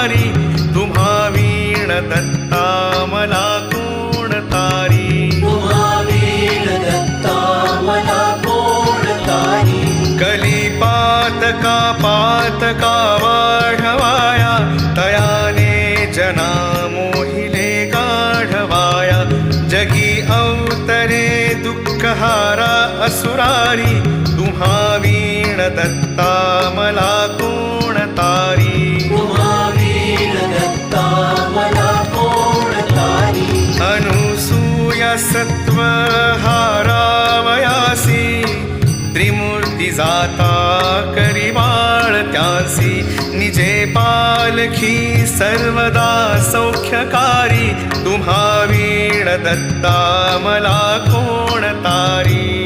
असुरारी तुम्हा वीण दत्ता मला कोण तारी कलिपातका पातका वाढवाया तयाने जना मोहिले गाढवाया जगी अवतरे दुःखहारा असुरारी तुम्हा वीण दत्ता मला कोण तारी अनुसूया सत्वहारावयासी त्रिमूर्ती जाता करी त्यासी निजे पालखी सर्वदा सौख्यकारी तुम्हा वीण दत्ता मला कोण तारी